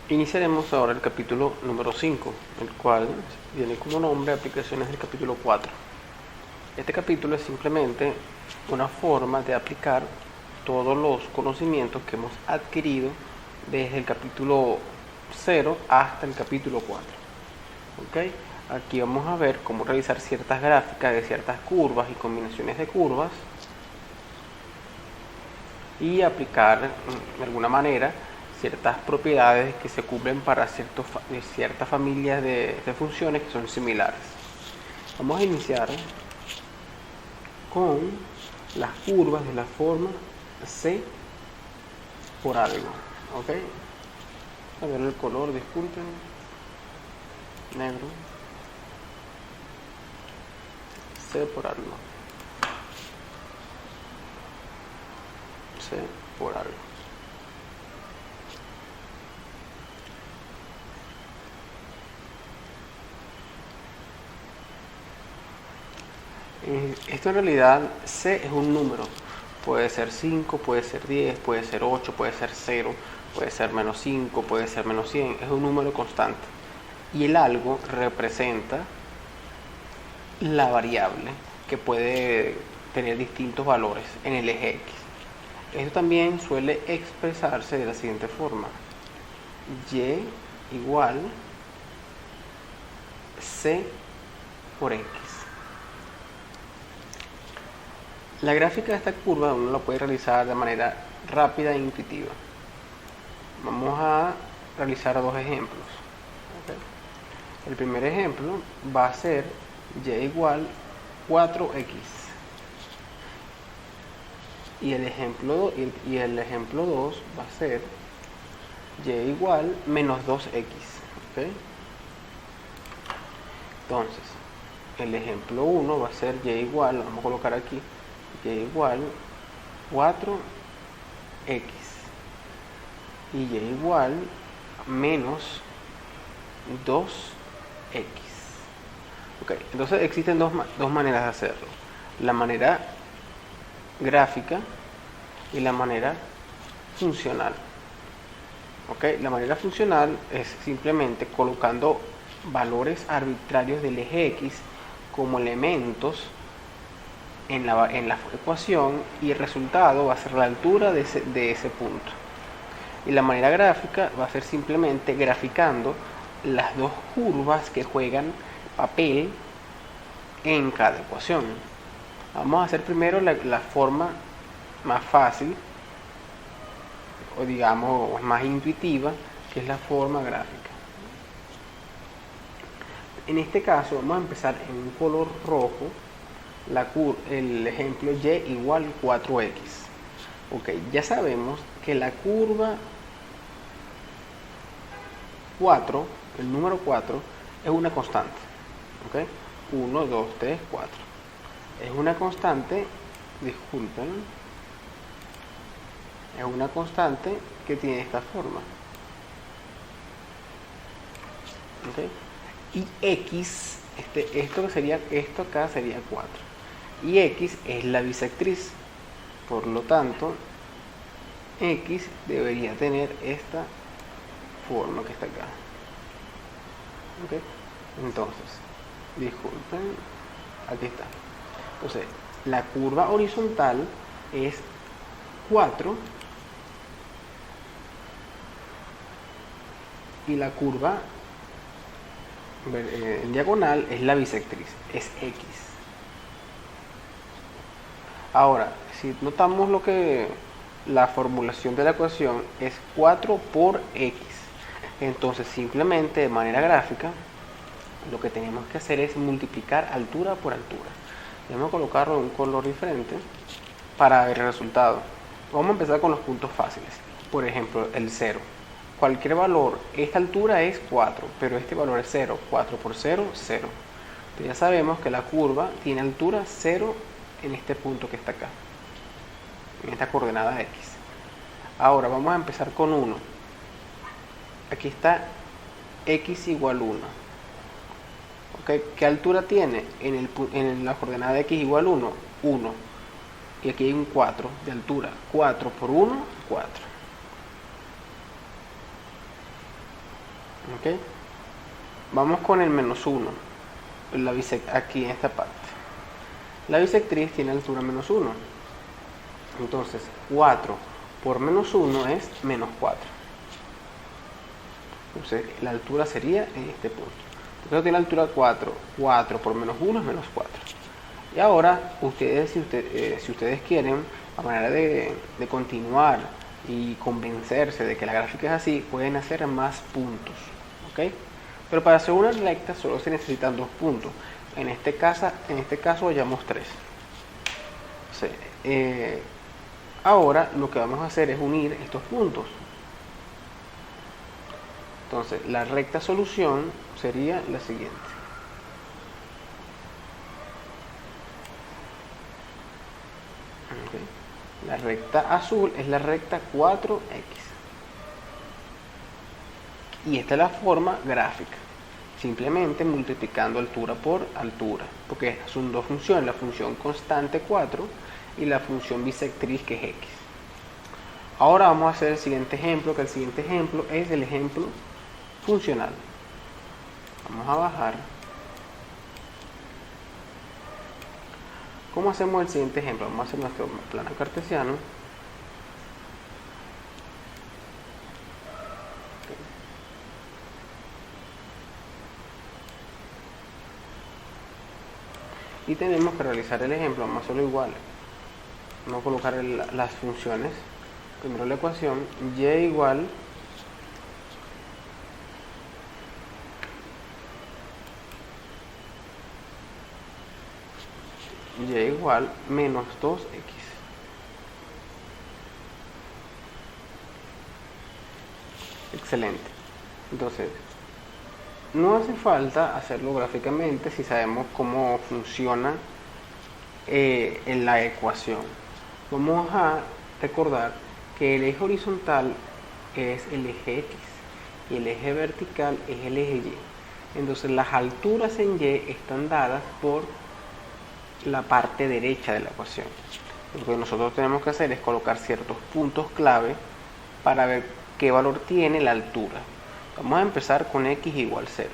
Iniciaremos ahora el capítulo número 5, el cual tiene como nombre aplicaciones del capítulo 4. Este capítulo es simplemente una forma de aplicar todos los conocimientos que hemos adquirido desde el capítulo 0 hasta el capítulo 4. ¿Okay? Aquí vamos a ver cómo realizar ciertas gráficas de ciertas curvas y combinaciones de curvas y aplicar de alguna manera ciertas propiedades que se cumplen para ciertas familias de funciones que son similares. Vamos a iniciar con las curvas de la forma C por algo. ¿Ok? A ver el color, disculpen. Negro. C por algo. C por algo. Esto en realidad C es un número. Puede ser 5, puede ser 10, puede ser 8, puede ser 0, puede ser menos 5, puede ser menos 100. Es un número constante. Y el algo representa la variable que puede tener distintos valores en el eje X. Esto también suele expresarse de la siguiente forma: Y igual C por X. La gráfica de esta curva uno la puede realizar de manera rápida e intuitiva. Vamos a realizar dos ejemplos. ¿Okay? El primer ejemplo va a ser Y igual 4X. Y el ejemplo 2 va a ser Y igual menos 2X. ¿Okay? Entonces, el ejemplo 1 va a ser Y igual, vamos a colocar aquí, Y igual 4X. Y Y igual menos 2X. Okay. Entonces existen dos maneras de hacerlo: la manera gráfica y la manera funcional. Okay. La manera funcional es simplemente colocando valores arbitrarios del eje X como elementos en la ecuación, y el resultado va a ser la altura de ese punto. Y la manera gráfica va a ser simplemente graficando las dos curvas que juegan papel en cada ecuación. Vamos a hacer primero la forma más fácil, o digamos más intuitiva, que es la forma gráfica. En este caso vamos a empezar en un color rojo el ejemplo Y igual 4X. Ok, ya sabemos que la curva 4, el número 4, es una constante. ¿Okay? 1, 2, 3, 4. Es una constante, disculpen, es una constante que tiene esta forma. ¿Okay? Y X, esto acá sería 4. Y X es la bisectriz. Por lo tanto, X debería tener esta forma que está acá. ¿Okay? Entonces, disculpen, aquí está. Entonces, la curva horizontal es 4 y la curva en diagonal es la bisectriz, es X. Ahora, si notamos la formulación de la ecuación es 4 por X, entonces simplemente de manera gráfica lo que tenemos que hacer es multiplicar altura por altura. Vamos a colocarlo en un color diferente para ver el resultado. Vamos a empezar con los puntos fáciles. Por ejemplo, el 0. Cualquier valor, esta altura es 4, pero este valor es 0. 4 por 0, 0. Entonces ya sabemos que la curva tiene altura 0 en este punto que está acá, en esta coordenada X. Ahora vamos a empezar con 1. Aquí está X igual 1. ¿Okay? ¿Qué altura tiene? En la coordenada X igual 1, 1. Y aquí hay un 4 de altura. 4 por 1, 4. ¿Ok? Vamos con el menos 1, aquí en esta parte. La bisectriz tiene altura menos 1. Entonces 4 por menos 1 es menos 4. Entonces la altura sería en este punto. Entonces tiene altura 4. 4 por menos 1 es menos 4. Y ahora ustedes, si ustedes quieren, a manera de continuar y convencerse de que la gráfica es así, pueden hacer más puntos. ¿Ok? Pero para hacer una recta solo se necesitan 2 puntos. En este caso hallamos 3. Ahora lo que vamos a hacer es unir estos puntos. Entonces la recta solución sería la siguiente. Okay. La recta azul es la recta 4x. Y esta es la forma gráfica. Simplemente multiplicando altura por altura. Porque son dos funciones, la función constante 4 y la función bisectriz que es x. Ahora vamos a hacer el siguiente ejemplo, que el siguiente ejemplo es el ejemplo funcional. Vamos a bajar. ¿Cómo hacemos el siguiente ejemplo? Vamos a hacer nuestro plano cartesiano. Y tenemos que realizar el ejemplo, vamos a hacerlo igual. Vamos a colocar las funciones. Primero la ecuación y igual menos 2x. Excelente. Entonces, no hace falta hacerlo gráficamente si sabemos cómo funciona en la ecuación. Vamos a recordar que el eje horizontal es el eje X y el eje vertical es el eje Y. Entonces las alturas en Y están dadas por la parte derecha de la ecuación. Lo que nosotros tenemos que hacer es colocar ciertos puntos clave para ver qué valor tiene la altura. Vamos a empezar con x igual 0.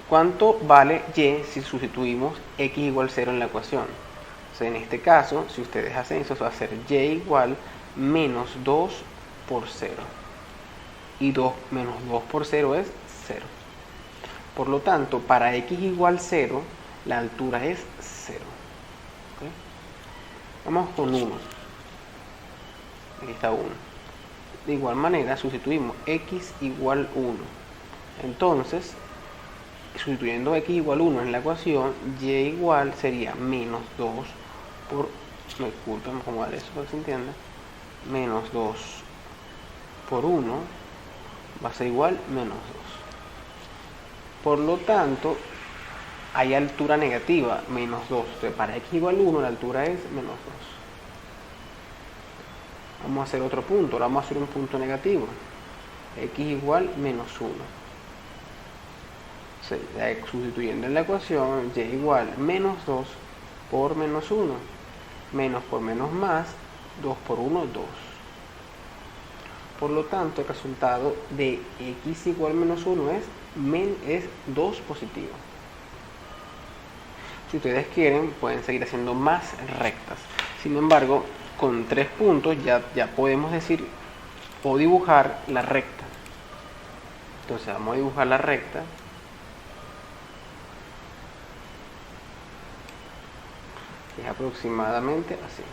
¿Cuánto vale y si sustituimos x igual 0 en la ecuación? O sea, en este caso, si ustedes hacen eso, va a ser y igual menos 2 por 0. Y menos 2 por 0 es 0. Por lo tanto, para x igual 0, la altura es 0. ¿Okay? Vamos con 1. Aquí está 1. De igual manera, sustituimos x igual 1. Entonces, sustituyendo x igual 1 en la ecuación, y igual sería menos 2 por, me disculpen, vamos a acomodar eso para que se entienda, menos 2 por 1 va a ser igual menos 2. Por lo tanto, hay altura negativa, menos 2. Entonces, para x igual 1, la altura es menos 2. Vamos a hacer otro punto, ahora vamos a hacer un punto negativo. X igual menos 1. Sustituyendo en la ecuación, y igual menos 2 por menos 1. Menos por menos más, 2 por 1, 2. Por lo tanto, el resultado de x igual menos 1 es 2 positivo. Si ustedes quieren, pueden seguir haciendo más rectas. Sin embargo, con 3 puntos ya podemos decir o dibujar la recta. Entonces vamos a dibujar la recta. Es aproximadamente así.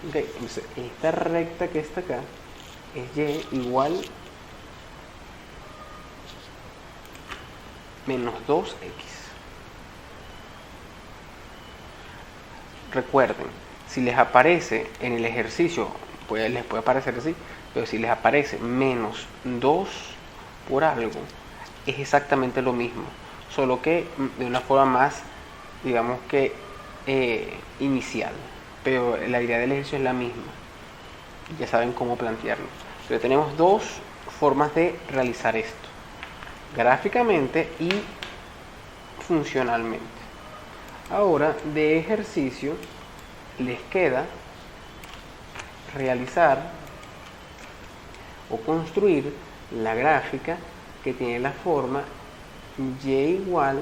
Ok, entonces esta recta que está acá es y igual menos 2x. Recuerden, si les aparece en el ejercicio, les puede aparecer así, pero si les aparece menos 2 por algo, es exactamente lo mismo, solo que de una forma más, digamos que inicial, pero la idea del ejercicio es la misma. Ya saben cómo plantearlo. Pero tenemos dos formas de realizar esto: gráficamente y funcionalmente. Ahora, de ejercicio les queda realizar o construir la gráfica que tiene la forma y igual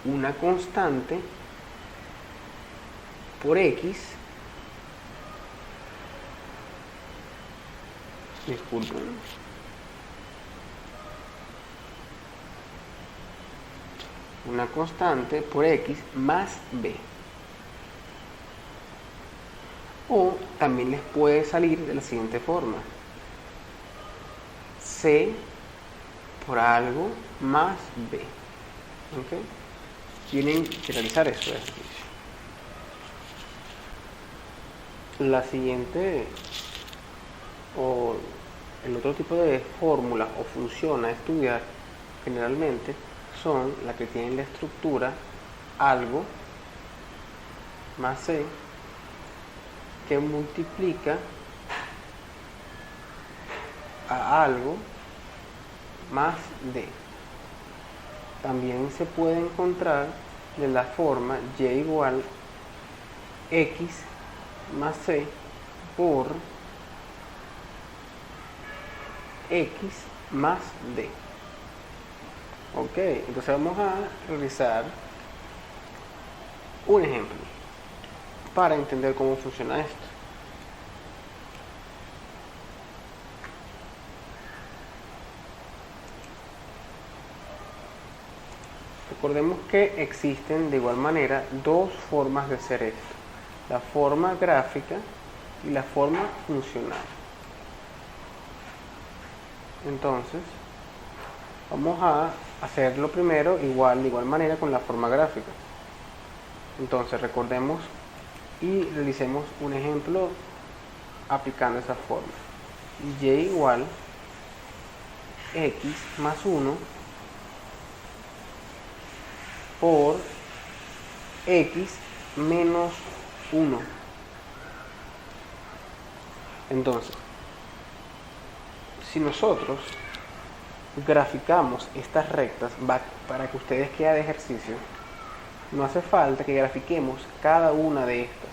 una constante por x, disculpen, una constante por x más b. O también les puede salir de la siguiente forma: c por algo más b. ¿Okay? Tienen que realizar este ejercicio. La siguiente, o el otro tipo de fórmula o función a estudiar generalmente son las que tienen la estructura algo más c que multiplica a algo más d. También se puede encontrar de la forma y igual x más c por x más d. Ok, entonces vamos a realizar un ejemplo para entender cómo funciona esto. Recordemos que existen de igual manera dos formas de hacer esto: la forma gráfica y la forma funcional. Entonces, vamos a hacerlo primero de igual manera con la forma gráfica. Entonces, recordemos y realicemos un ejemplo aplicando esa forma. Y igual x más 1 por x menos 1. Entonces, si nosotros graficamos estas rectas, para que ustedes quede de ejercicio, no hace falta que grafiquemos cada una de estas,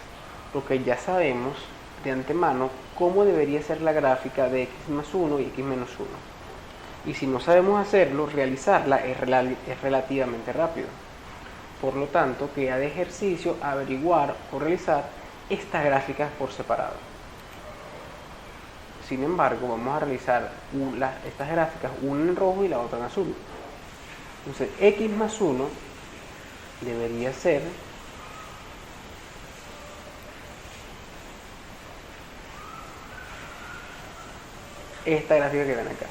porque ya sabemos de antemano cómo debería ser la gráfica de x más 1 y x menos 1. Y si no sabemos hacerlo, realizarla es relativamente rápido. Por lo tanto, queda de ejercicio averiguar o realizar estas gráficas por separado. Sin embargo, vamos a realizar estas gráficas, una en rojo y la otra en azul. Entonces, x más 1 debería ser esta gráfica que ven acá.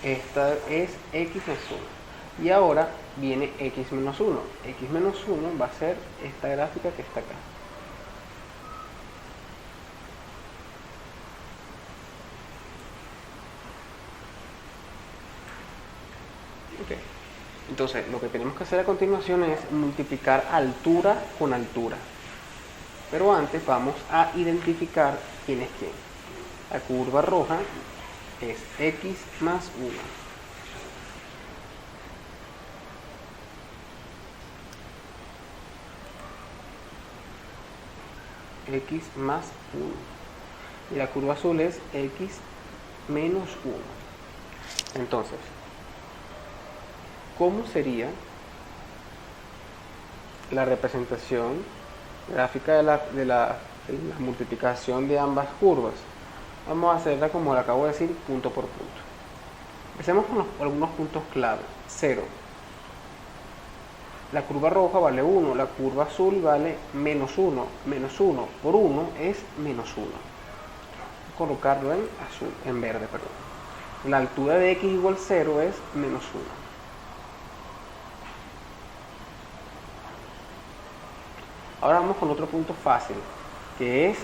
Esta es x más 1. Y ahora viene x menos 1. X menos 1 va a ser esta gráfica que está acá. Okay. Entonces, lo que tenemos que hacer a continuación es multiplicar altura con altura. Pero antes vamos a identificar quién es quién. La curva roja es x más 1. X más 1. Y la curva azul es x menos 1. Entonces, ¿cómo sería la representación gráfica de la multiplicación de ambas curvas? Vamos a hacerla como le acabo de decir, punto por punto. Empecemos con algunos puntos clave. 0. La curva roja vale 1, la curva azul vale menos 1. Menos 1 por 1 es menos 1. Colocarlo en azul, en verde, perdón. La altura de x igual 0 es menos 1. Ahora vamos con otro punto fácil, que es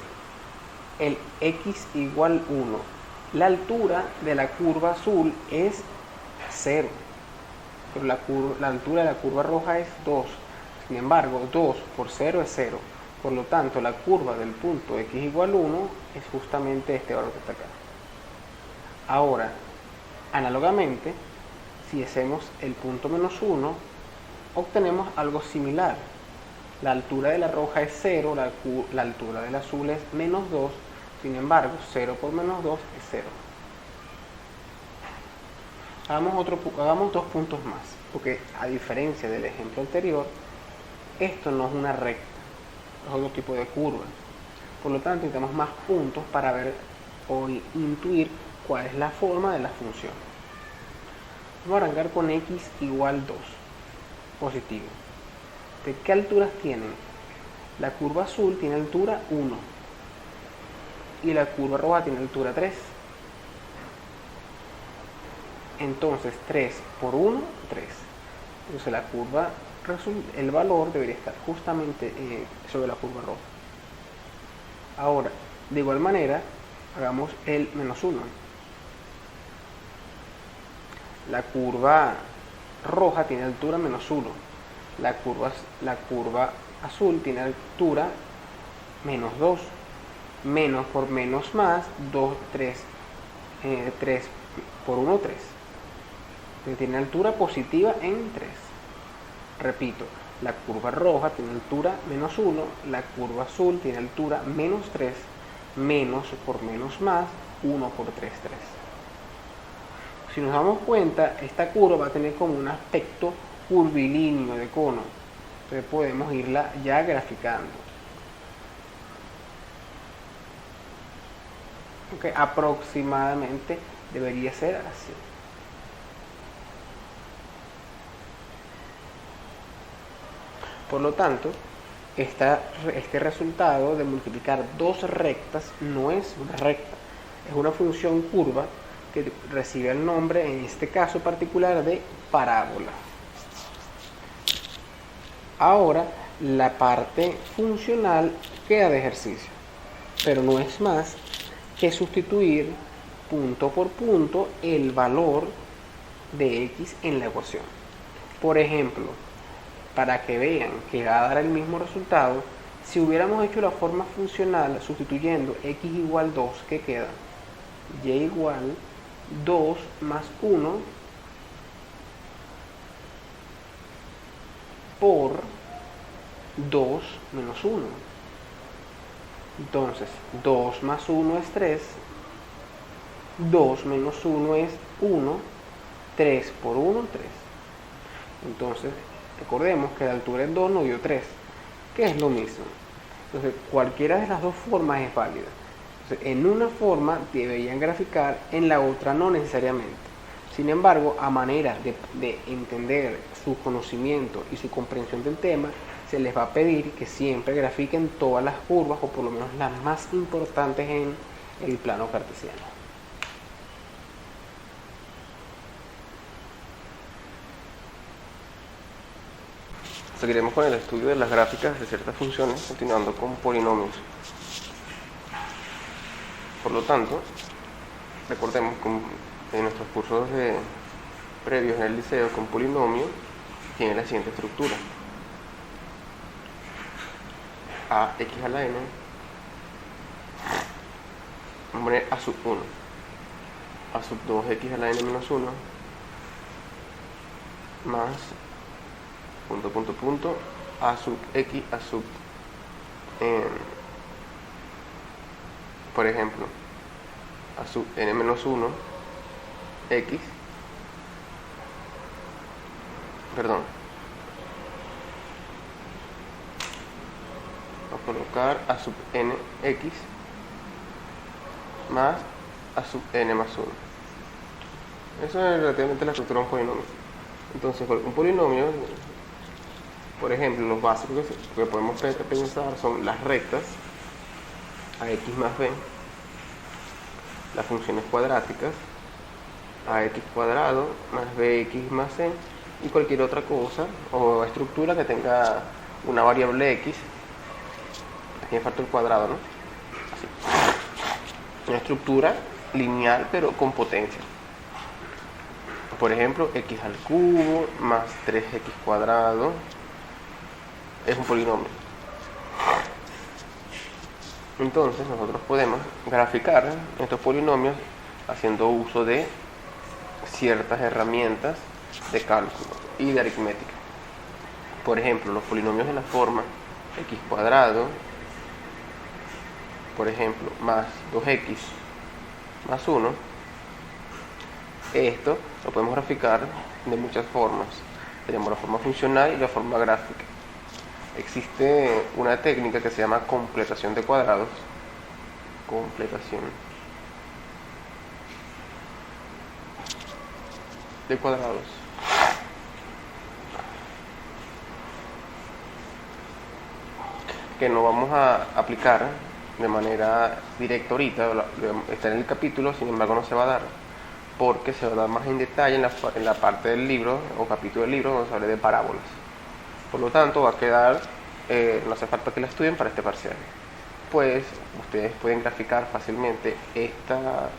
el x igual 1. La altura de la curva azul es 0. Pero la altura de la curva roja es 2. Sin embargo, 2 por 0 es 0. Por lo tanto, la curva del punto x igual 1 es justamente este valor que está acá. Ahora, análogamente, si hacemos el punto menos 1, obtenemos algo similar. La altura de la roja es 0, la altura del azul es menos 2. Sin embargo, 0 por menos 2 es 0. Hagamos 2 puntos más, porque a diferencia del ejemplo anterior, esto no es una recta, es otro tipo de curva. Por lo tanto, necesitamos más puntos para ver o intuir cuál es la forma de la función. Vamos a arrancar con x igual 2, positivo. ¿De qué alturas tienen? La curva azul tiene altura 1 y la curva roja tiene altura 3. Entonces 3 por 1, 3. Entonces la curva, el valor debería estar justamente sobre la curva roja. Ahora, de igual manera, hagamos el menos 1. La curva roja tiene altura menos 1. La curva azul tiene altura menos 2. Menos por menos más, 2, 3. 3 por 1, 3. Entonces tiene altura positiva en 3. Repito, la curva roja tiene altura menos 1, la curva azul tiene altura menos 3, menos por menos más, 1 por 3, 3. Si nos damos cuenta, esta curva va a tener como un aspecto curvilíneo de cono. Entonces podemos irla ya graficando. Okay, aproximadamente debería ser así. Por lo tanto, este resultado de multiplicar dos rectas no es una recta, es una función curva que recibe el nombre, en este caso particular, de parábola. Ahora, la parte funcional queda de ejercicio, pero no es más que sustituir punto por punto el valor de x en la ecuación. Por ejemplo, para que vean que va a dar el mismo resultado, si hubiéramos hecho la forma funcional sustituyendo x igual 2, ¿qué queda? Y igual 2 más 1 por 2 menos 1. Entonces, 2 más 1 es 3, 2 menos 1 es 1, 3 por 1, 3. Entonces, recordemos que la altura es 2, no dio 3, que es lo mismo. Entonces, cualquiera de las dos formas es válida. Entonces, en una forma deberían graficar, en la otra no necesariamente. Sin embargo, a manera de entender su conocimiento y su comprensión del tema, se les va a pedir que siempre grafiquen todas las curvas, o por lo menos las más importantes en el plano cartesiano. Seguiremos con el estudio de las gráficas de ciertas funciones, continuando con polinomios. Por lo tanto, recordemos que en nuestros cursos previos en el liceo con polinomio tiene la siguiente estructura: ax a la n, vamos a poner a sub 1, a sub 2x a la n menos 1, más punto, punto, punto, a sub x a sub por ejemplo, a sub n menos 1 x, perdón, vamos a colocar a sub n x más a sub n más 1. Eso es relativamente la estructura de un polinomio. Entonces, un polinomio, por ejemplo, los básicos que podemos pensar son las rectas, ax más b, las funciones cuadráticas, ax cuadrado más bx más c, y cualquier otra cosa o estructura que tenga una variable x. Aquí me falta el cuadrado, ¿no? Así. Una estructura lineal pero con potencia. Por ejemplo, x al cubo más 3x cuadrado es un polinomio. Entonces nosotros podemos graficar estos polinomios haciendo uso de ciertas herramientas de cálculo y de aritmética. Por ejemplo, los polinomios de la forma x cuadrado por ejemplo, más 2x más 1, esto lo podemos graficar de muchas formas. Tenemos la forma funcional y la forma gráfica. Existe una técnica que se llama completación de cuadrados. Completación de cuadrados. Que no vamos a aplicar de manera directa ahorita, está en el capítulo, sin embargo no se va a dar, porque se va a dar más en detalle en la parte del libro o capítulo del libro donde se habla de parábolas. Por lo tanto va a quedar, no hace falta que la estudien para este parcial. Pues ustedes pueden graficar fácilmente esta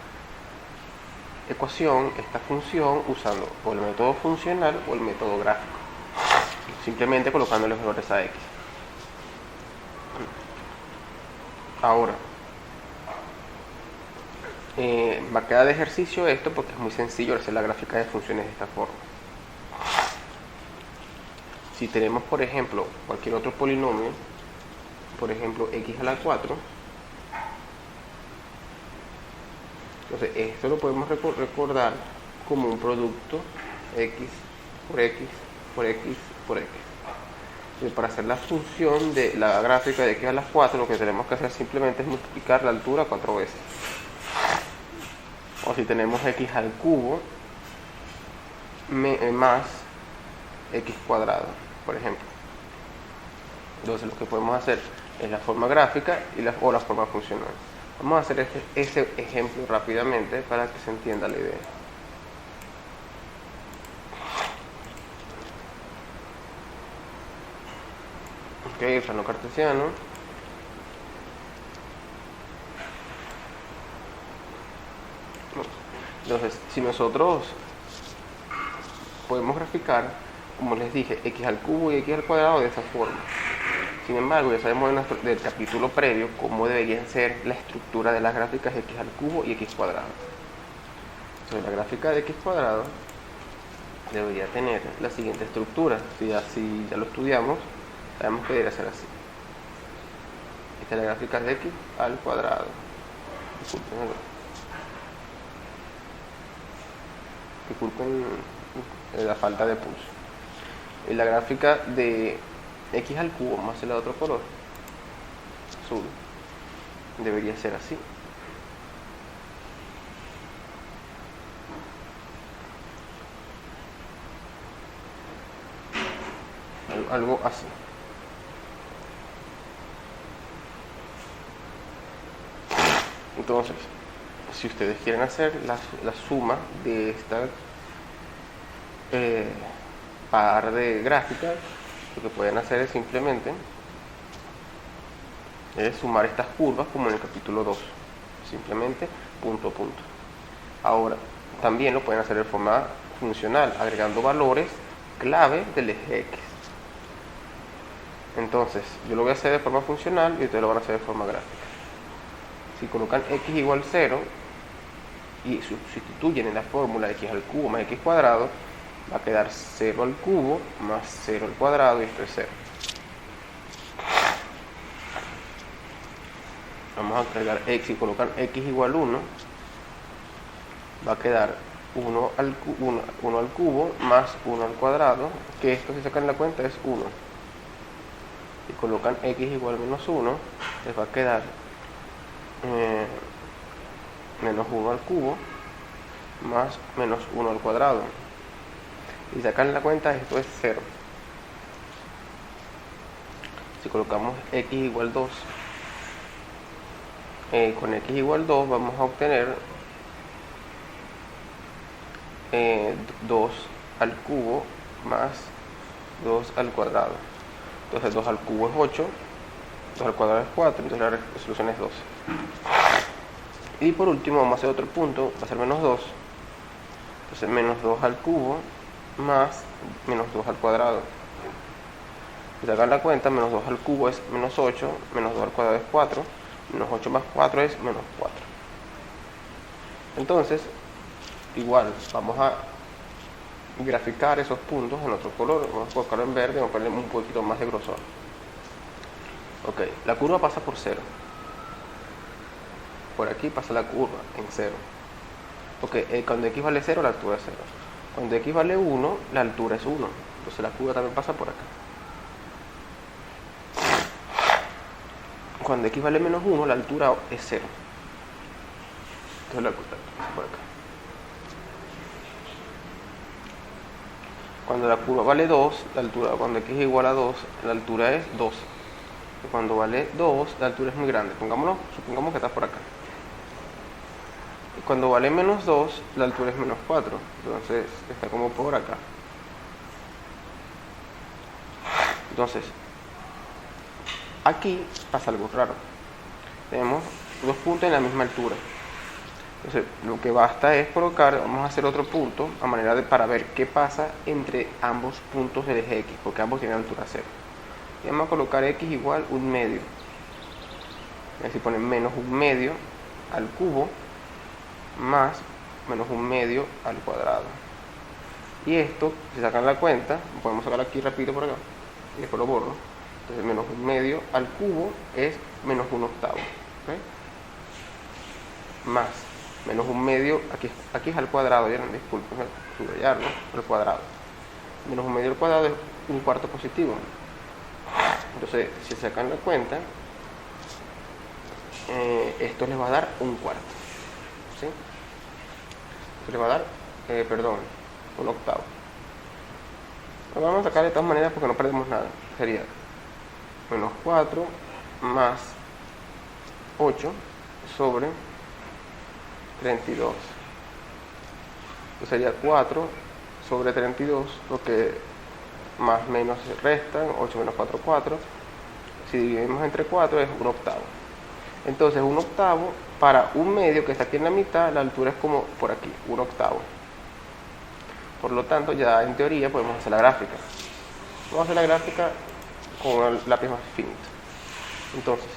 ecuación, esta función, usando o el método funcional o el método gráfico, simplemente colocándole valores a x. Ahora, va a quedar de ejercicio esto porque es muy sencillo hacer la gráfica de funciones de esta forma. Si tenemos, por ejemplo, cualquier otro polinomio, por ejemplo, x a la 4, entonces esto lo podemos recordar como un producto x por x por x por x. Para hacer la función de la gráfica de x a la 4, lo que tenemos que hacer simplemente es multiplicar la altura 4 veces. O si tenemos x al cubo más x cuadrado, por ejemplo. Entonces lo que podemos hacer es la forma gráfica o la forma funcional. Vamos a hacer ese ejemplo rápidamente para que se entienda la idea. Ok, el plano cartesiano. Entonces, si nosotros podemos graficar, como les dije, x al cubo y x al cuadrado de esa forma. Sin embargo, ya sabemos del capítulo previo cómo debería ser la estructura de las gráficas de x al cubo y x cuadrado. Entonces, la gráfica de x cuadrado debería tener la siguiente estructura. Si ya lo estudiamos, sabemos que debería ser así. Esta es la gráfica de x al cuadrado. Disculpen la falta de pulso. Y la gráfica de x al cubo más el otro color azul debería ser así. Algo así. Entonces, si ustedes quieren hacer la suma de esta par de gráficas, lo que pueden hacer es simplemente sumar estas curvas como en el capítulo 2, simplemente punto a punto. Ahora, también lo pueden hacer de forma funcional, agregando valores clave del eje x. Entonces, yo lo voy a hacer de forma funcional y ustedes lo van a hacer de forma gráfica. Si colocan x igual 0 y sustituyen en la fórmula x al cubo más x cuadrado, va a quedar 0 al cubo más 0 al cuadrado y esto es 0. Vamos a agregar x y colocar x igual 1, va a quedar 1 al cubo más 1 al cuadrado, que esto si sacan la cuenta es 1. Si colocan x igual menos 1, les va a quedar menos 1 al cubo más menos 1 al cuadrado. Si sacan la cuenta, esto es 0. Si colocamos x igual 2, con x igual 2 vamos a obtener 2 al cubo más 2 al cuadrado. Entonces 2 al cubo es 8, 2 al cuadrado es 4, entonces la resolución es 12. Y por último vamos a hacer otro punto, va a ser menos 2. Entonces menos 2 al cubo más menos 2 al cuadrado. Si sacan la cuenta, menos 2 al cubo es menos 8, menos 2 al cuadrado es 4, menos 8 más 4 es menos 4. Entonces, igual, vamos a graficar esos puntos en otro color. Vamos a colocarlo en verde, vamos a ponerle un poquito más de grosor. Ok, la curva pasa por 0. por aquí pasa la curva en 0. Porque cuando x vale 0, la altura es 0. Cuando x vale 1, la altura es 1. Entonces la curva también pasa por acá. Cuando x vale menos 1, la altura es 0. Entonces la curva pasa por acá. Cuando la curva vale 2, la altura, cuando x es igual a 2, la altura es 2. Y cuando vale 2, la altura es muy grande. Supongamos que está por acá. Y cuando vale menos 2, la altura es menos 4. Entonces está como por acá. Entonces, aquí pasa algo raro. Tenemos dos puntos en la misma altura. Entonces, lo que basta es colocar, vamos a hacer otro punto a manera para ver qué pasa entre ambos puntos del eje X, porque ambos tienen altura 0. Y vamos a colocar X igual 1 medio. Es decir, ponen menos 1 medio al cubo más menos 1 medio al cuadrado. Y esto, si sacan la cuenta, podemos sacar aquí rápido por acá, y después lo borro. Entonces, menos 1 medio al cubo es menos 1 octavo. ¿Okay? Más menos 1 medio, aquí es al cuadrado, ¿vieron? Disculpen, subrayarlo, al cuadrado. Menos 1 medio al cuadrado es un cuarto positivo. Entonces, si sacan la cuenta, esto les va a dar un cuarto. ¿Sí? Esto les va a dar, un octavo. Lo vamos a sacar de todas maneras porque no perdemos nada. Sería menos 4 más 8 sobre 32. Entonces sería 4 sobre 32, porque más menos se restan, 8 menos 4, 4. Si dividimos entre 4 es un octavo. Entonces un octavo para 1 medio que está aquí en la mitad, la altura es como por aquí, 1 octavo. Por lo tanto, ya en teoría podemos hacer la gráfica. Vamos a hacer la gráfica con el lápiz más finito. Entonces,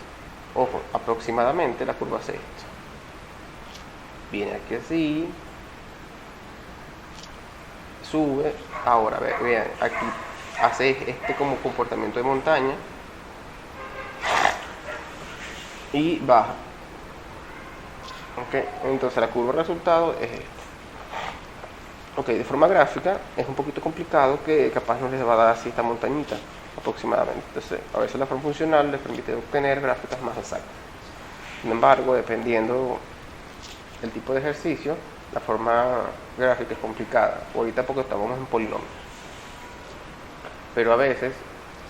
ojo, aproximadamente la curva hace esto. Viene aquí así, sube, ahora vean, aquí hace este como comportamiento de montaña y baja. Ok, entonces la curva resultado es esta. Ok, de forma gráfica es un poquito complicado, que capaz no les va a dar así esta montañita aproximadamente. Entonces, a veces la forma funcional les permite obtener gráficas más exactas. Sin embargo, dependiendo el tipo de ejercicio, la forma gráfica es complicada. Ahorita porque estamos en polinomios. Pero a veces,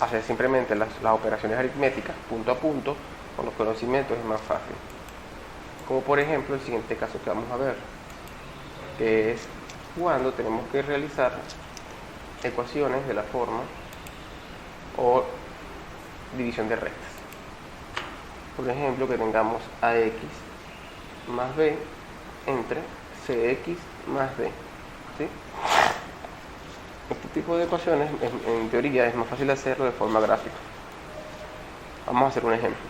hacer simplemente las operaciones aritméticas punto a punto con los conocimientos es más fácil. Como por ejemplo el siguiente caso que vamos a ver, que es cuando tenemos que realizar ecuaciones de la forma o división de rectas. Por ejemplo, que tengamos ax más b entre cx más d. ¿Sí? Este tipo de ecuaciones en teoría es más fácil hacerlo de forma gráfica. Vamos a hacer un ejemplo.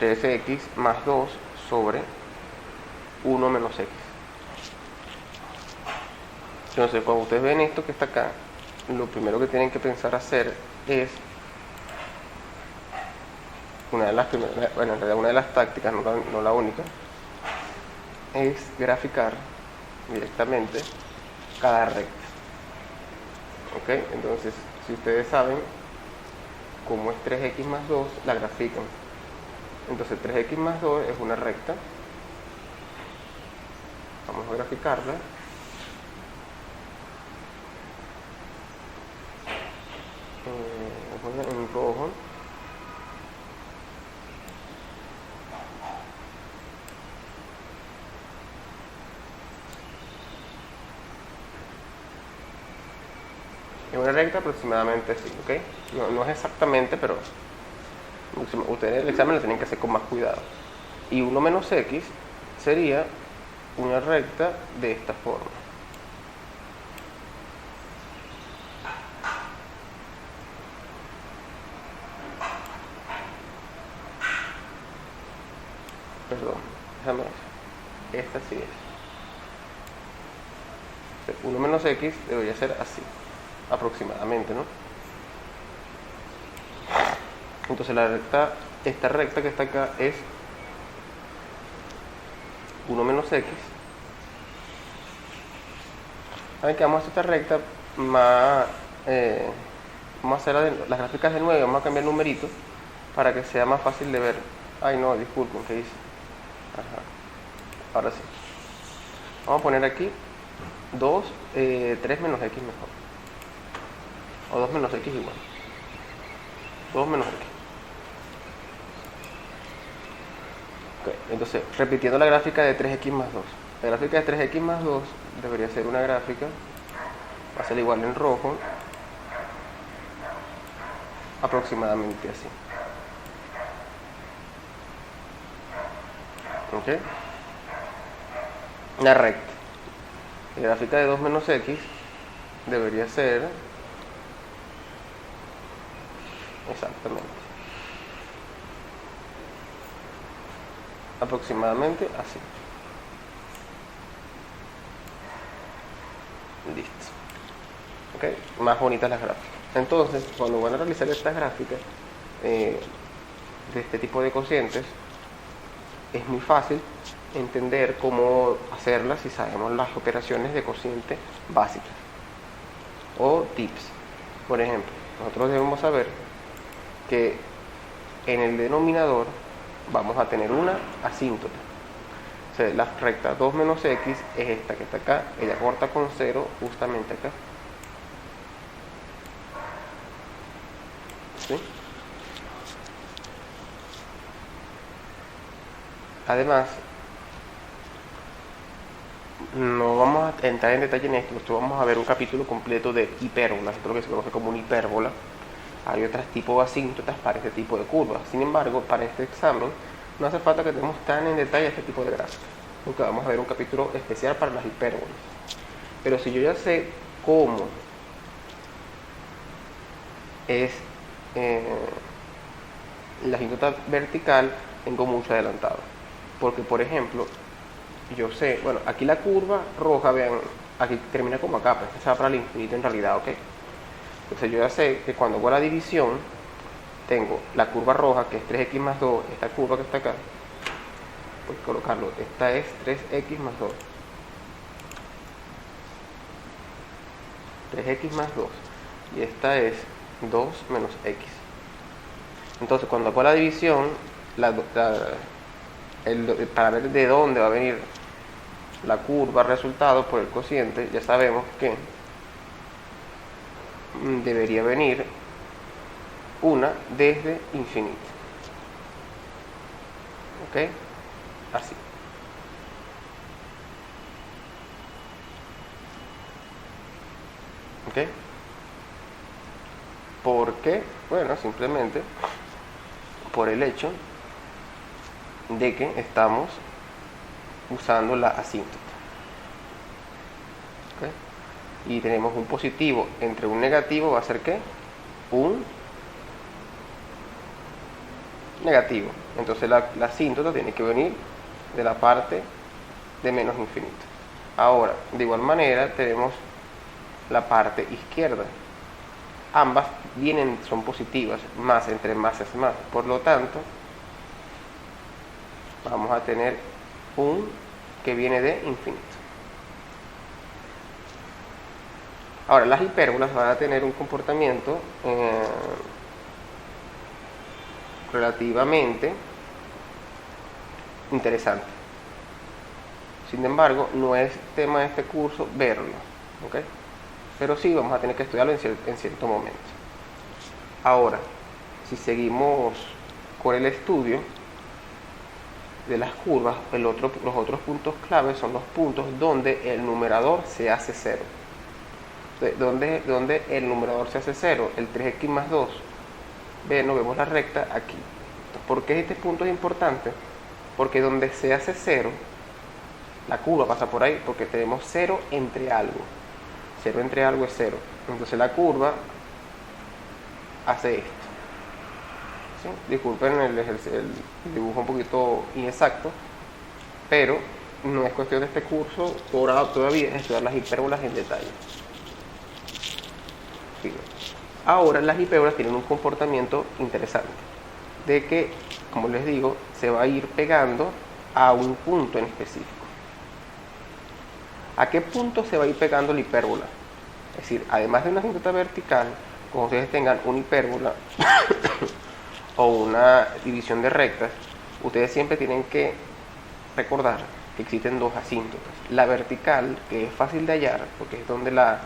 3x más 2 sobre 1 menos x. Entonces, cuando ustedes ven esto que está acá, lo primero que tienen que pensar hacer es una de las primeras, bueno, en realidad una de las tácticas, no la única, es graficar directamente cada recta. ¿Ok? Entonces, si ustedes saben cómo es 3x más 2, la grafican. Entonces, 3x más 2 es una recta. Vamos a graficarla. En rojo. Es una recta aproximadamente así, ¿ok? No es exactamente, pero ustedes el examen lo tienen que hacer con más cuidado. Y 1 menos x sería una recta de esta forma. Perdón, déjame ver. Esta sí es. 1 menos x debería ser así, aproximadamente, ¿no? Entonces esta recta que está acá es 1 menos x. Saben que vamos a hacer esta recta más, vamos a hacer las gráficas de 9, vamos a cambiar el numerito para que sea más fácil de ver. Ay no, disculpen, ¿qué hice? Ajá. Ahora sí. Vamos a poner aquí 2, 3 menos x mejor. O 2 menos x igual. 2 menos x. Okay, entonces, repitiendo la gráfica de 3x más 2. La gráfica de 3x más 2 debería ser una gráfica, va a ser igual en rojo, aproximadamente así. ¿Ok? La recta. La gráfica de 2 menos x debería ser exactamente aproximadamente así. Listo. ¿Ok? Más bonitas las gráficas. Entonces, cuando van a realizar estas gráficas de este tipo de cocientes, es muy fácil entender cómo hacerlas si sabemos las operaciones de cociente básicas o tips. Por ejemplo, nosotros debemos saber que en el denominador vamos a tener una asíntota. O sea, la recta 2 menos x es esta que está acá, ella corta con 0 justamente acá. ¿Sí? Además, no vamos a entrar en detalle en esto vamos a ver un capítulo completo de hipérbolas, esto es lo que se conoce como una hipérbola. Hay otros tipos de asíntotas para este tipo de curvas. Sin embargo, para este examen no hace falta que estemos tan en detalle este tipo de gráficas, porque vamos a ver un capítulo especial para las hipérbolas. Pero si yo ya sé cómo es la asíntota vertical, tengo mucho adelantado. Porque, por ejemplo, yo sé, bueno, aquí la curva roja, vean, aquí termina como acá, pero esta se va para el infinito en realidad, ¿ok? Entonces yo ya sé que cuando hago la división, tengo la curva roja, que es 3x más 2, esta curva que está acá, voy a colocarlo, esta es 3x más 2. 3x más 2. Y esta es 2 menos x. Entonces cuando hago la división, para ver de dónde va a venir la curva resultado por el cociente, ya sabemos que debería venir una desde infinito. ¿Ok? Así. ¿Ok? ¿Por qué? Bueno, simplemente por el hecho de que estamos usando la asíntota. ¿Okay? Y tenemos un positivo entre un negativo, va a ser ¿qué? Un negativo. Entonces la asíntota tiene que venir de la parte de menos infinito. Ahora, de igual manera tenemos la parte izquierda. Ambas son positivas, más entre más es más. Por lo tanto, vamos a tener un que viene de infinito. Ahora, las hipérbolas van a tener un comportamiento relativamente interesante. Sin embargo, no es tema de este curso verlo, ¿ok? Pero sí vamos a tener que estudiarlo en cierto momento. Ahora, si seguimos con el estudio de las curvas, los otros puntos clave son los puntos donde el numerador se hace 0. ¿Dónde el numerador se hace 0? El 3x más 2. No vemos la recta aquí. ¿Por qué este punto es importante? Porque donde se hace 0, la curva pasa por ahí, porque tenemos 0 entre algo. 0 entre algo es 0. Entonces la curva hace esto. ¿Sí? Disculpen el dibujo un poquito inexacto, pero no es cuestión de este curso todavía es estudiar las hipérbolas en detalle. Ahora las hipérbolas tienen un comportamiento interesante, de que, como les digo, se va a ir pegando a un punto en específico. ¿A qué punto se va a ir pegando la hipérbola? Es decir, además de una asíntota vertical, cuando ustedes tengan una hipérbola o una división de rectas, ustedes siempre tienen que recordar que existen dos asíntotas. La vertical, que es fácil de hallar, porque es donde una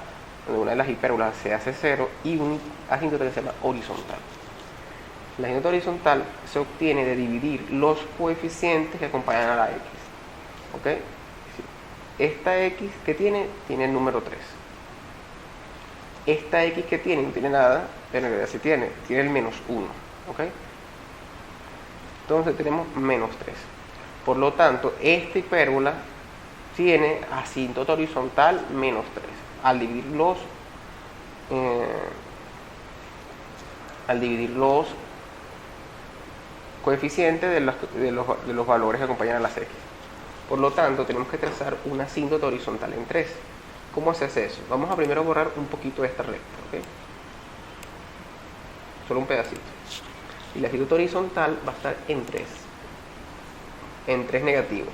de las hipérbolas se hace cero, y un asíntota que se llama horizontal. La asíntota horizontal se obtiene de dividir los coeficientes que acompañan a la x. ¿Ok? Esta x que tiene el número 3. Esta x que tiene no tiene nada, pero en realidad sí tiene el menos 1. ¿Ok? Entonces tenemos menos 3. Por lo tanto, esta hipérbola tiene asíntota horizontal menos 3. Al dividir los coeficientes de los valores que acompañan a las x. Por lo tanto, tenemos que trazar una asíntota horizontal en 3. ¿Cómo se hace eso? Vamos a primero borrar un poquito de esta recta, ¿ok? Solo un pedacito. Y la asíntota horizontal va a estar en 3. En 3 negativo.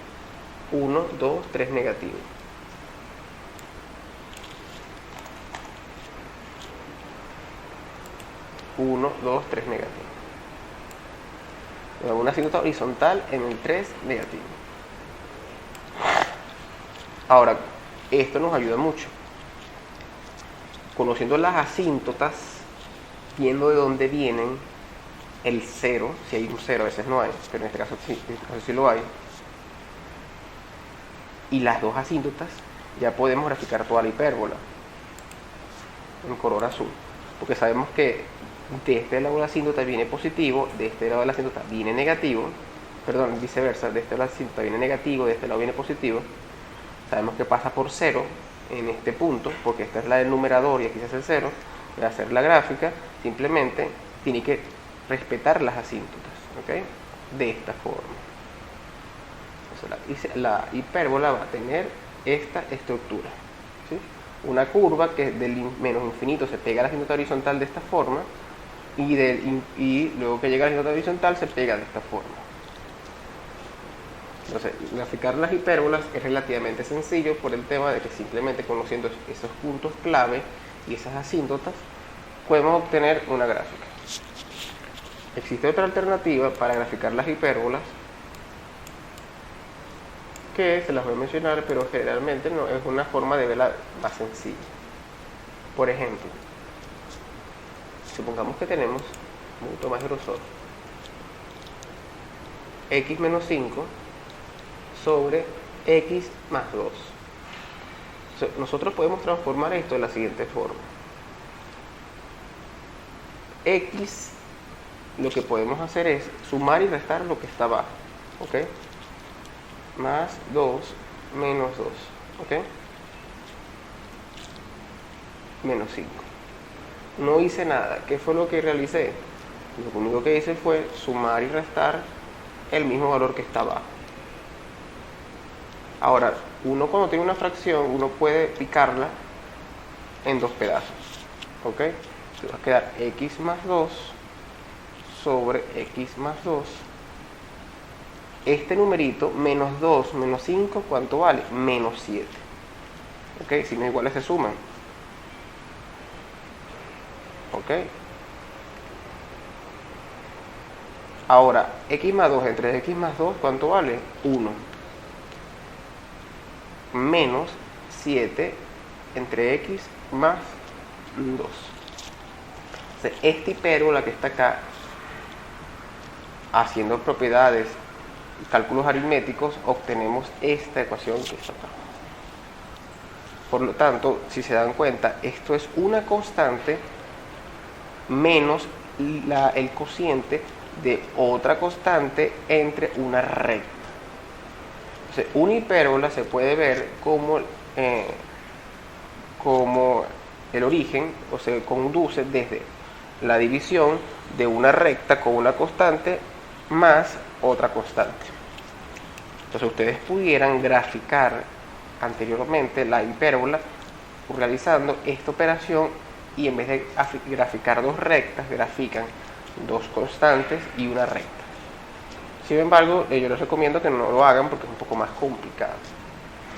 1, 2, 3 negativo. Uno, 2, 3 negativo. Una asíntota horizontal en el 3 negativo. Ahora, esto nos ayuda mucho. Conociendo las asíntotas, viendo de dónde vienen el 0, si hay un 0, a veces no hay, pero en este caso sí lo hay. Y las dos asíntotas, ya podemos graficar toda la hipérbola en color azul. Porque sabemos que de este lado de la asíntota viene positivo, de este lado de la asíntota viene negativo, perdón, viceversa, de este lado de la asíntota viene negativo, de este lado viene positivo. Sabemos que pasa por 0 en este punto, porque esta es la del numerador y aquí se hace el 0. Voy a hacer la gráfica, simplemente tiene que respetar las asíntotas, ¿ok? De esta forma. Entonces, la hipérbola va a tener esta estructura, ¿sí? Una curva que del menos infinito se pega a la asíntota horizontal de esta forma, y luego que llega a la asíntota horizontal se pega de esta forma. Entonces, graficar las hipérbolas es relativamente sencillo por el tema de que simplemente conociendo esos puntos clave y esas asíntotas podemos obtener una gráfica. Existe otra alternativa para graficar las hipérbolas que se las voy a mencionar, pero generalmente no es una forma de verla más sencilla. Por ejemplo, supongamos que tenemos un punto más grosor, x menos 5 sobre x más 2. Nosotros podemos transformar esto de la siguiente forma. X, lo que podemos hacer es sumar y restar lo que está abajo, ¿ok? Más 2 menos 2, ¿ok? Menos 5. No hice nada. ¿Qué fue lo que realicé? Lo único que hice fue sumar y restar el mismo valor que está abajo. Ahora, uno cuando tiene una fracción, uno puede picarla en dos pedazos, ¿ok? Entonces va a quedar x más 2 sobre x más 2. Este numerito, menos 2 menos 5, ¿cuánto vale? Menos 7. ¿Ok? Si no iguales se suman. ¿Ok? Ahora, x más 2 entre x más 2, ¿cuánto vale? 1. Menos 7 entre x más 2. Entonces, esta hipérbola que está acá, haciendo propiedades y cálculos aritméticos, obtenemos esta ecuación que está acá. Por lo tanto, si se dan cuenta, esto es una constante menos el cociente de otra constante entre una recta. Entonces, una hipérbola se puede ver como el origen, o se conduce desde la división de una recta con una constante más otra constante. Entonces ustedes pudieran graficar anteriormente la hipérbola realizando esta operación, y en vez de graficar dos rectas, grafican dos constantes y una recta. Sin embargo, yo les recomiendo que no lo hagan porque es un poco más complicado.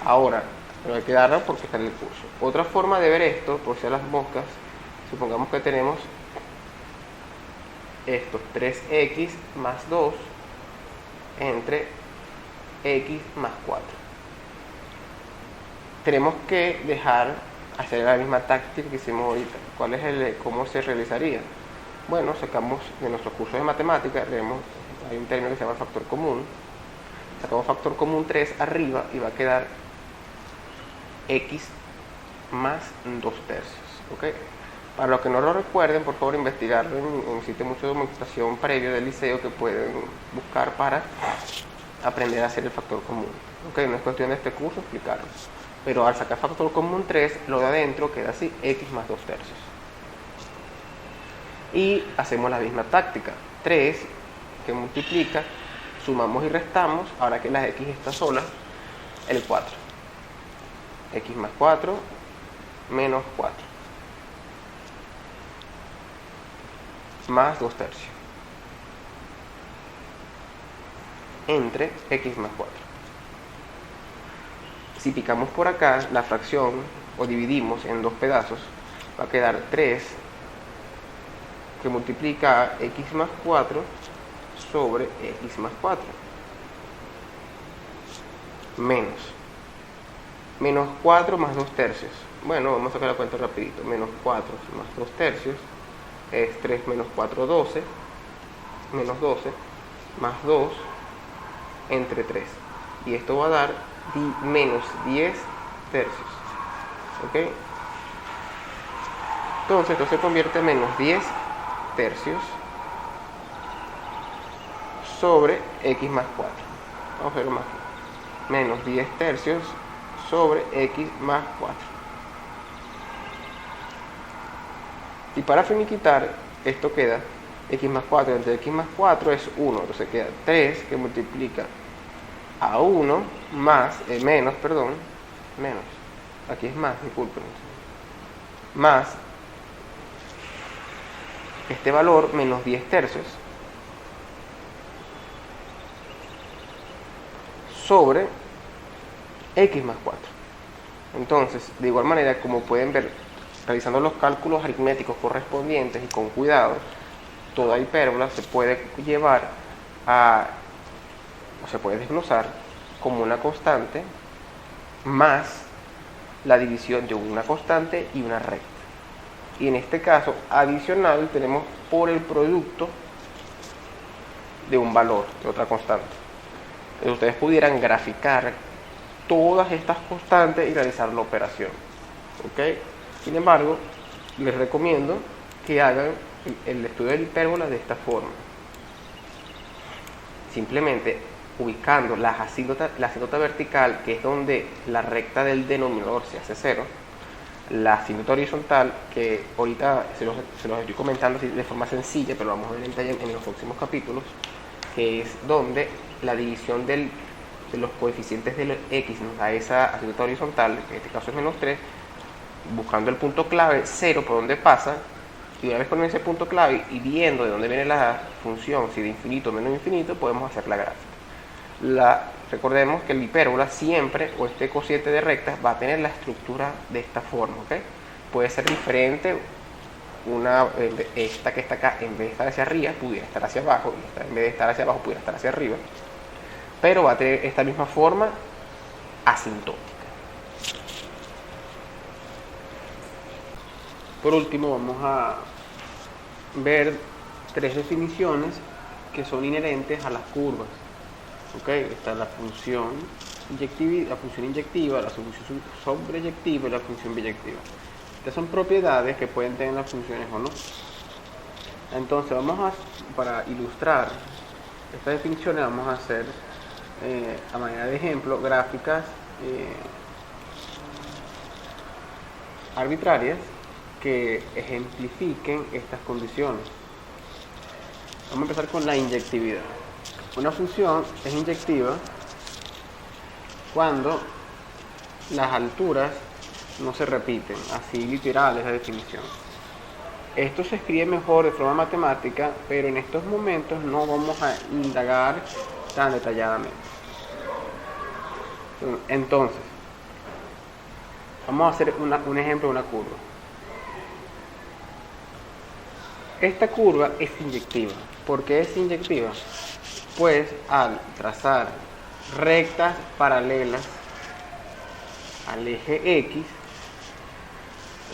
Ahora, pero hay que darlo porque está en el curso. Otra forma de ver esto, por si a las moscas, supongamos que tenemos estos 3x más 2 entre x más 4. Tenemos que hacer la misma táctica que hicimos ahorita. ¿Cómo se realizaría? Bueno, sacamos de nuestros cursos de matemáticas, hay un término que se llama factor común. Sacamos factor común 3 arriba y va a quedar x más 2 tercios. ¿Ok? Para los que no lo recuerden, por favor investigarlo. Existe mucha documentación previa del liceo que pueden buscar para aprender a hacer el factor común. ¿Ok? No es cuestión de este curso explicarlo. Pero al sacar factor común 3, lo de adentro queda así, x más 2 tercios. Y hacemos la misma táctica. 3 que multiplica, sumamos y restamos, ahora que la x está sola, el 4. X más 4 menos 4. Más 2 tercios. Entre x más 4. Si picamos por acá la fracción o dividimos en dos pedazos, va a quedar 3 que multiplica a x más 4 sobre x más 4 menos 4 más 2 tercios. Bueno, vamos a sacar la cuenta rapidito. Menos 4 más 2 tercios es 3 menos 4, 12 menos 12 más 2 entre 3, y esto va a dar menos 10 tercios. ¿Ok? Entonces esto se convierte en menos 10 tercios sobre x más 4. Vamos a verlo más aquí. Menos 10 tercios sobre x más 4. Y para finiquitar, esto queda x más 4 entre x más 4 es 1. Entonces queda 3 que multiplica a 1 más, menos, aquí es más, disculpen, más este valor menos 10 tercios sobre x más 4. Entonces, de igual manera, como pueden ver, realizando los cálculos aritméticos correspondientes y con cuidado, toda hipérbola se puede llevar o se puede desglosar como una constante más la división de una constante y una recta. Y en este caso, adicional, tenemos por el producto de un valor, de otra constante. Entonces, ustedes pudieran graficar todas estas constantes y realizar la operación. ¿Ok? Sin embargo, les recomiendo que hagan el estudio de la hipérbola de esta forma. Simplemente ubicando la asíntota vertical, que es donde la recta del denominador se hace 0, la asíntota horizontal, que ahorita se los estoy comentando de forma sencilla, pero lo vamos a ver en detalle en los próximos capítulos, que es donde la división de los coeficientes del x nos da esa asíntota horizontal, que en este caso es menos 3, buscando el punto clave 0 por donde pasa, y una vez con ese punto clave y viendo de dónde viene la función, si de infinito o menos infinito, podemos hacer la gráfica. Recordemos que la hipérbola siempre, o este cociente de rectas, va a tener la estructura de esta forma. ¿Okay? Puede ser diferente, esta que está acá, en vez de estar hacia arriba, pudiera estar hacia abajo, y esta, en vez de estar hacia abajo, pudiera estar hacia arriba, pero va a tener esta misma forma asintótica. Por último, vamos a ver 3 definiciones que son inherentes a las curvas. ¿Okay? Está la función inyectiva, la función sobreyectiva y la función biyectiva. Estas son propiedades que pueden tener las funciones o no. Entonces, para ilustrar estas definiciones, vamos a hacer a manera de ejemplo gráficas arbitrarias que ejemplifiquen estas condiciones. Vamos a empezar con la inyectividad. Una función es inyectiva cuando las alturas no se repiten, así literal es la definición. Esto se escribe mejor de forma matemática, pero en estos momentos no vamos a indagar tan detalladamente. Entonces, vamos a hacer un ejemplo de una curva. Esta curva es inyectiva. ¿Por qué es inyectiva? Pues al trazar rectas paralelas al eje X,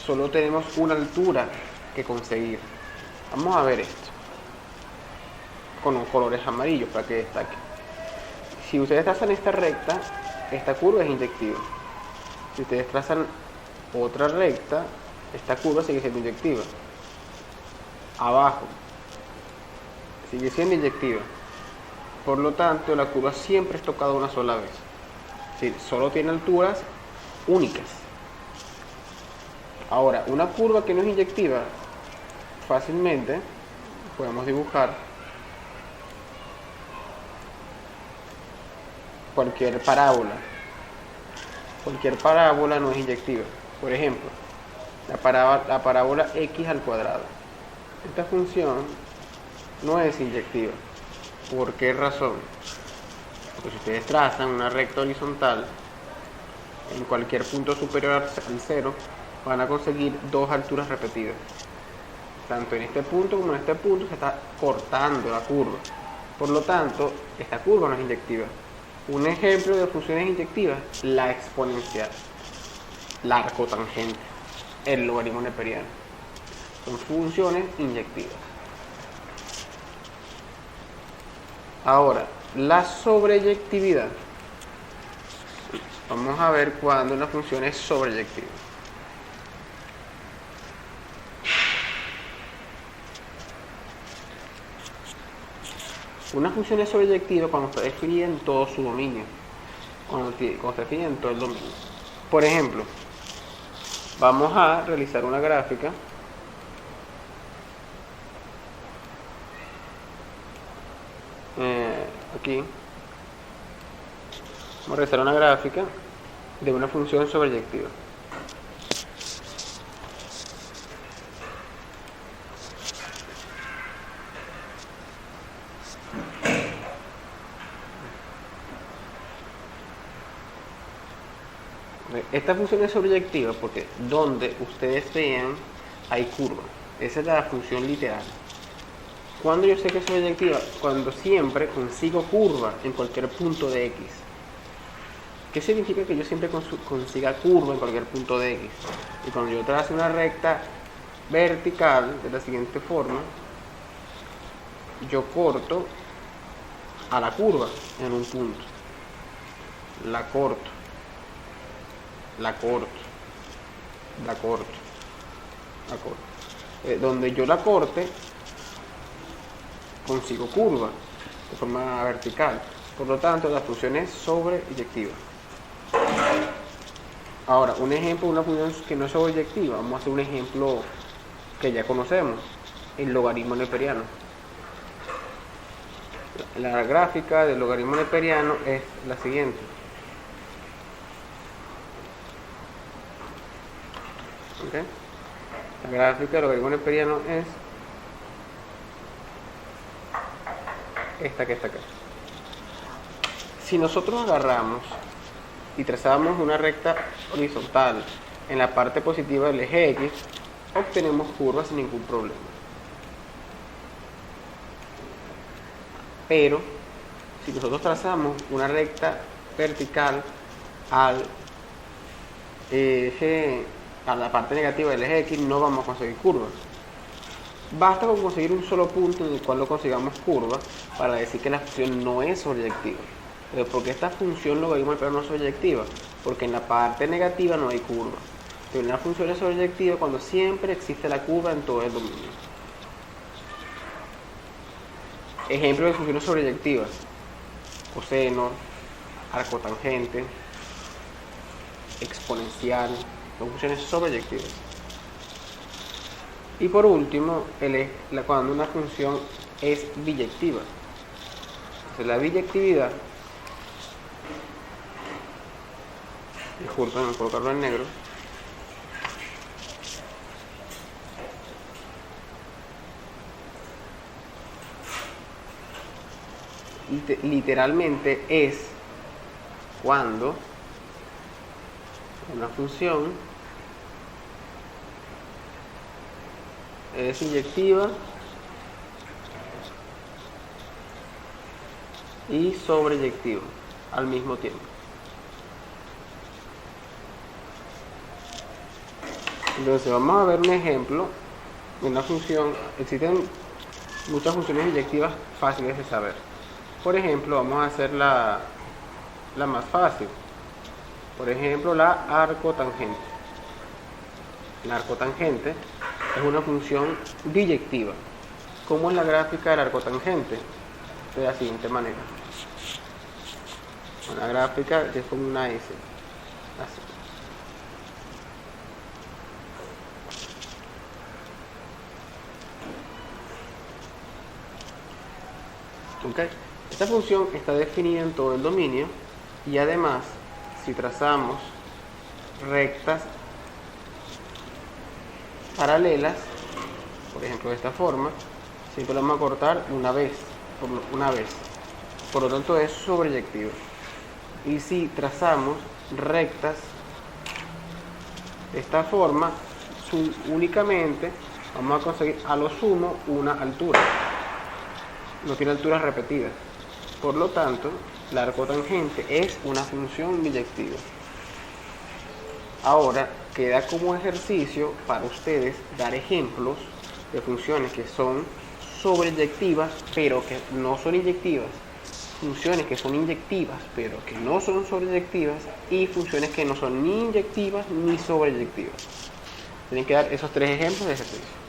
solo tenemos una altura que conseguir. Vamos a ver esto con los colores amarillos para que destaque. Si ustedes trazan esta recta, esta curva es inyectiva. Si ustedes trazan otra recta, esta curva sigue siendo inyectiva. Abajo sigue siendo inyectiva. Por lo tanto, la curva siempre es tocada una sola vez. Es decir, solo tiene alturas únicas. Ahora, una curva que no es inyectiva, fácilmente podemos dibujar cualquier parábola. Cualquier parábola no es inyectiva. Por ejemplo, la parábola x al cuadrado. Esta función no es inyectiva. ¿Por qué razón? Porque si ustedes trazan una recta horizontal en cualquier punto superior al 0, van a conseguir dos alturas repetidas. Tanto en este punto como en este punto se está cortando la curva. Por lo tanto, esta curva no es inyectiva. Un ejemplo de funciones inyectivas, la exponencial, la arcotangente, el logaritmo neperiano. Son funciones inyectivas. Ahora, la sobreyectividad. Vamos a ver cuándo una función es sobreyectiva. Una función es sobreyectiva cuando está definida en todo su dominio. Cuando está definida en todo el dominio. Por ejemplo, vamos a realizar una gráfica. Aquí vamos a realizar una gráfica de una función sobreyectiva. Esta función es sobreyectiva porque donde ustedes vean hay curva. Esa es la función literal. Cuando yo sé que es sobreyectiva, cuando siempre consigo curva en cualquier punto de X. ¿Qué significa que yo siempre consiga curva en cualquier punto de X? Y cuando yo trazo una recta vertical de la siguiente forma, yo corto a la curva en un punto. La corto. Donde yo la corte, consigo curva de forma vertical. Por lo tanto, la función es sobreyectiva. Ahora, un ejemplo de una función que no es sobreyectiva. Vamos a hacer un ejemplo que ya conocemos, el logaritmo neperiano. La gráfica del logaritmo neperiano es la siguiente. ¿Okay? La gráfica del logaritmo neperiano es esta que está acá. Si nosotros agarramos y trazamos una recta horizontal en la parte positiva del eje X, obtenemos curvas sin ningún problema. Pero si nosotros trazamos una recta vertical a la parte negativa del eje X, no vamos a conseguir curvas. Basta con conseguir un solo punto en el cual no consigamos curva para decir que la función no es sobreyectiva. Pero ¿por qué esta función logaritmo neperiano no es sobreyectiva? Porque en la parte negativa no hay curva. Pero una función es sobreyectiva cuando siempre existe la curva en todo el dominio. Ejemplos de funciones sobreyectivas: coseno, arcotangente, exponencial. Son funciones sobreyectivas. Y por último, cuando una función es biyectiva. Entonces, la biyectividad, disculpen, colocarlo en negro. literalmente es cuando una función es inyectiva y sobreyectiva al mismo tiempo. Entonces vamos a ver un ejemplo de una función. Existen muchas funciones inyectivas fáciles de saber. Por ejemplo, vamos a hacer la más fácil. Por ejemplo, la arcotangente. La arcotangente es una función biyectiva. ¿Cómo es la gráfica de la arcotangente? De la siguiente manera. Una gráfica que es como una S. Así. ¿Okay? Esta función está definida en todo el dominio y además, si trazamos rectas paralelas, por ejemplo de esta forma, siempre lo vamos a cortar una vez. Por lo tanto es sobreyectivo. Y si trazamos rectas de esta forma, únicamente vamos a conseguir a lo sumo una altura. No tiene alturas repetidas. Por lo tanto, la arcotangente es una función biyectiva. Ahora queda como ejercicio para ustedes dar ejemplos de funciones que son sobreyectivas pero que no son inyectivas, funciones que son inyectivas pero que no son sobreyectivas y funciones que no son ni inyectivas ni sobreyectivas. Tienen que dar esos tres ejemplos de ejercicio.